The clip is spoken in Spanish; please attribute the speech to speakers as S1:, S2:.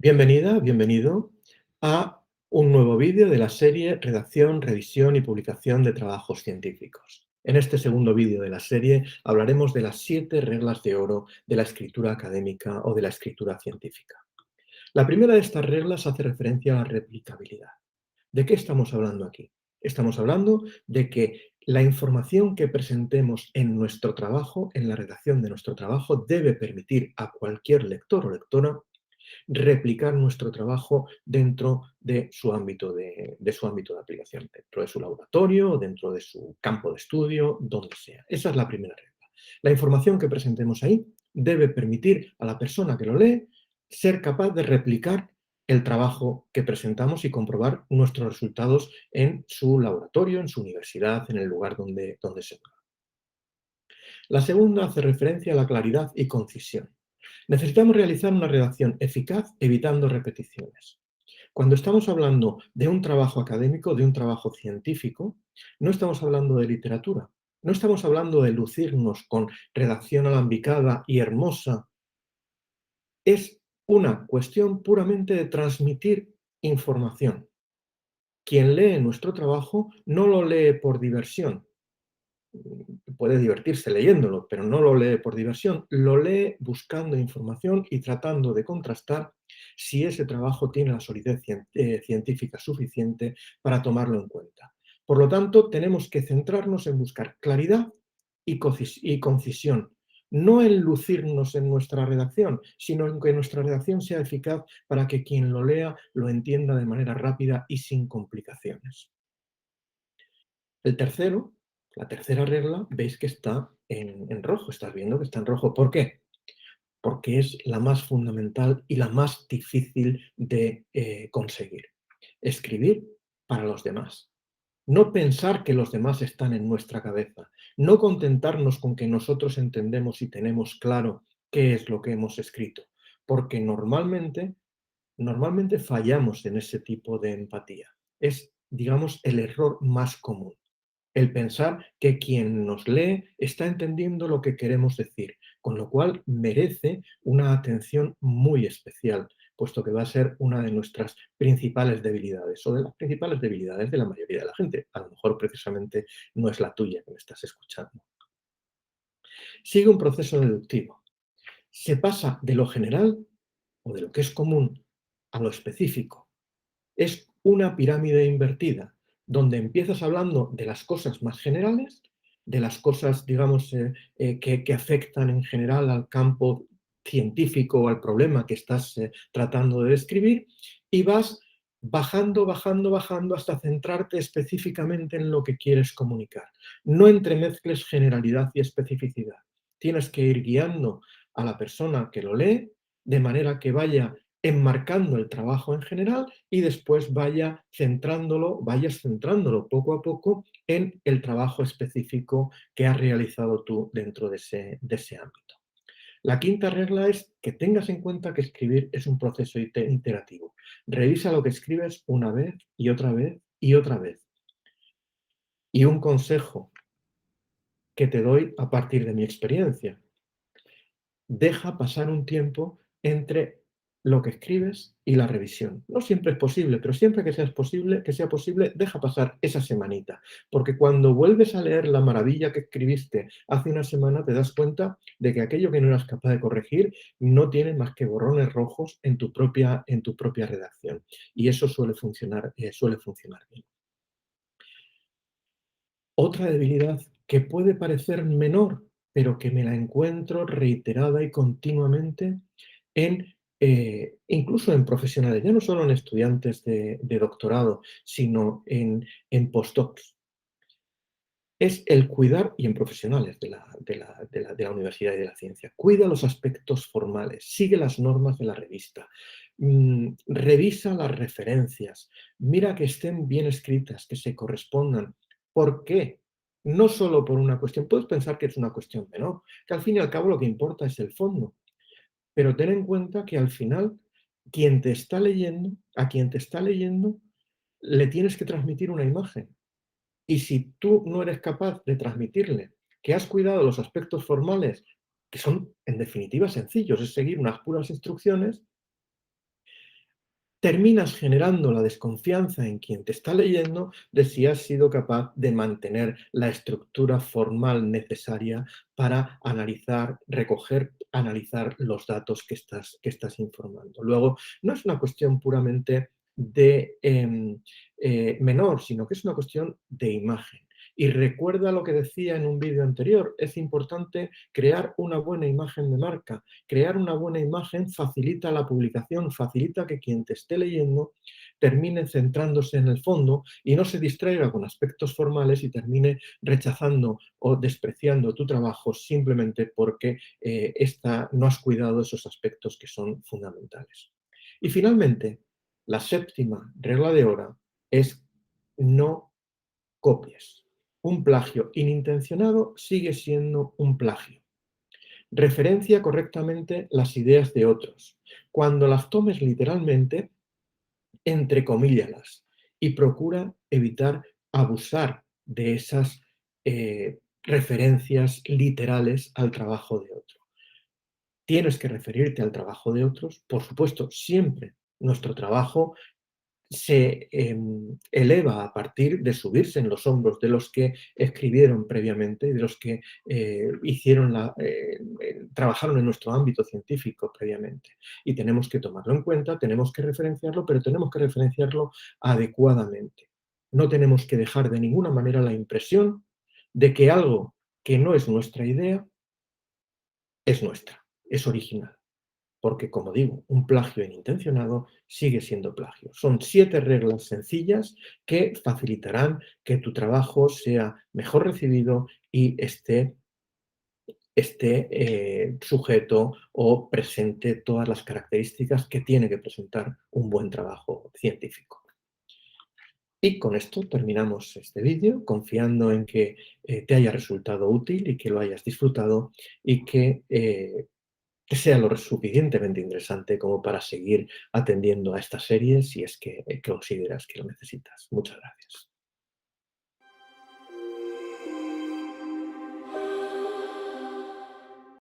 S1: Bienvenida, bienvenido a un nuevo vídeo de la serie Redacción, Revisión y Publicación de Trabajos Científicos. En este segundo vídeo de la serie hablaremos de las 7 reglas de oro de la escritura académica o de la escritura científica. La primera de estas reglas hace referencia a la replicabilidad. ¿De qué estamos hablando aquí? Estamos hablando de que la información que presentemos en nuestro trabajo, en la redacción de nuestro trabajo, debe permitir a cualquier lector o lectora replicar nuestro trabajo dentro de su ámbito de aplicación, dentro de su laboratorio, dentro de su campo de estudio, donde sea. Esa es la primera regla. La información que presentemos ahí debe permitir a la persona que lo lee ser capaz de replicar el trabajo que presentamos y comprobar nuestros resultados en su laboratorio, en su universidad, en el lugar donde se encuentra. La segunda hace referencia a la claridad y concisión. Necesitamos realizar una redacción eficaz evitando repeticiones. Cuando estamos hablando de un trabajo académico, de un trabajo científico, no estamos hablando de literatura, no estamos hablando de lucirnos con redacción alambicada y hermosa. Es una cuestión puramente de transmitir información. Quien lee nuestro trabajo no lo lee por diversión, puede divertirse leyéndolo, pero no lo lee por diversión, lo lee buscando información y tratando de contrastar si ese trabajo tiene la solidez científica suficiente para tomarlo en cuenta. Por lo tanto, tenemos que centrarnos en buscar claridad y concisión, no en lucirnos en nuestra redacción, sino en que nuestra redacción sea eficaz para que quien lo lea lo entienda de manera rápida y sin complicaciones. La tercera regla, veis que está en rojo, estás viendo que está en rojo. ¿Por qué? Porque es la más fundamental y la más difícil de conseguir. Escribir para los demás. No pensar que los demás están en nuestra cabeza. No contentarnos con que nosotros entendemos y tenemos claro qué es lo que hemos escrito. Porque normalmente fallamos en ese tipo de empatía. Es, digamos, el error más común. El pensar que quien nos lee está entendiendo lo que queremos decir, con lo cual merece una atención muy especial, puesto que va a ser una de nuestras principales debilidades, o de las principales debilidades de la mayoría de la gente. A lo mejor precisamente no es la tuya que me estás escuchando. Sigue un proceso deductivo. Se pasa de lo general, o de lo que es común, a lo específico. Es una pirámide invertida, donde empiezas hablando de las cosas más generales, de las cosas, digamos, que afectan en general al campo científico o al problema que estás tratando de describir, y vas bajando, bajando, bajando hasta centrarte específicamente en lo que quieres comunicar. No entremezcles generalidad y especificidad. Tienes que ir guiando a la persona que lo lee de manera que vaya enmarcando el trabajo en general y después vayas centrándolo poco a poco en el trabajo específico que has realizado tú dentro de ese ámbito. La quinta regla es que tengas en cuenta que escribir es un proceso iterativo. Revisa lo que escribes una vez y otra vez y otra vez. Y un consejo que te doy a partir de mi experiencia: deja pasar un tiempo entre lo que escribes y la revisión. No siempre es posible, pero siempre que sea posible, deja pasar esa semanita, porque cuando vuelves a leer la maravilla que escribiste hace una semana, te das cuenta de que aquello que no eras capaz de corregir no tiene más que borrones rojos en tu propia redacción. Y eso suele funcionar bien. Otra debilidad que puede parecer menor, pero que me la encuentro reiterada y continuamente incluso en profesionales, ya no solo en estudiantes de doctorado, sino en postdocs, es el cuidar, y en profesionales de la universidad y de la ciencia. Cuida los aspectos formales, sigue las normas de la revista, revisa las referencias, mira que estén bien escritas, que se correspondan. ¿Por qué? No solo por una cuestión, puedes pensar que es una cuestión menor, que al fin y al cabo lo que importa es el fondo, pero ten en cuenta que al final a quien te está leyendo, le tienes que transmitir una imagen. Y si tú no eres capaz de transmitirle que has cuidado los aspectos formales, que son en definitiva sencillos, es seguir unas puras instrucciones, terminas generando la desconfianza en quien te está leyendo de si has sido capaz de mantener la estructura formal necesaria para analizar, recoger, analizar los datos que estás informando. Luego, no es una cuestión puramente de menor, sino que es una cuestión de imagen. Y recuerda lo que decía en un vídeo anterior, es importante crear una buena imagen de marca. Crear una buena imagen facilita la publicación, facilita que quien te esté leyendo termine centrándose en el fondo y no se distraiga con aspectos formales y termine rechazando o despreciando tu trabajo simplemente porque no has cuidado esos aspectos que son fundamentales. Y finalmente, la séptima regla de oro es no copies. Un plagio inintencionado sigue siendo un plagio. Referencia correctamente las ideas de otros. Cuando las tomes literalmente, entrecomíllalas y procura evitar abusar de esas referencias literales al trabajo de otro. Tienes que referirte al trabajo de otros, por supuesto, siempre nuestro trabajo se eleva a partir de subirse en los hombros de los que escribieron previamente, de los que trabajaron en nuestro ámbito científico previamente. Y tenemos que tomarlo en cuenta, tenemos que referenciarlo, pero tenemos que referenciarlo adecuadamente. No tenemos que dejar de ninguna manera la impresión de que algo que no es nuestra idea es nuestra, es original. Porque, como digo, un plagio inintencionado sigue siendo plagio. Son 7 reglas sencillas que facilitarán que tu trabajo sea mejor recibido y esté sujeto o presente todas las características que tiene que presentar un buen trabajo científico. Y con esto terminamos este vídeo, confiando en que te haya resultado útil y que lo hayas disfrutado y que sea lo suficientemente interesante como para seguir atendiendo a esta serie si es que consideras que lo necesitas. Muchas gracias.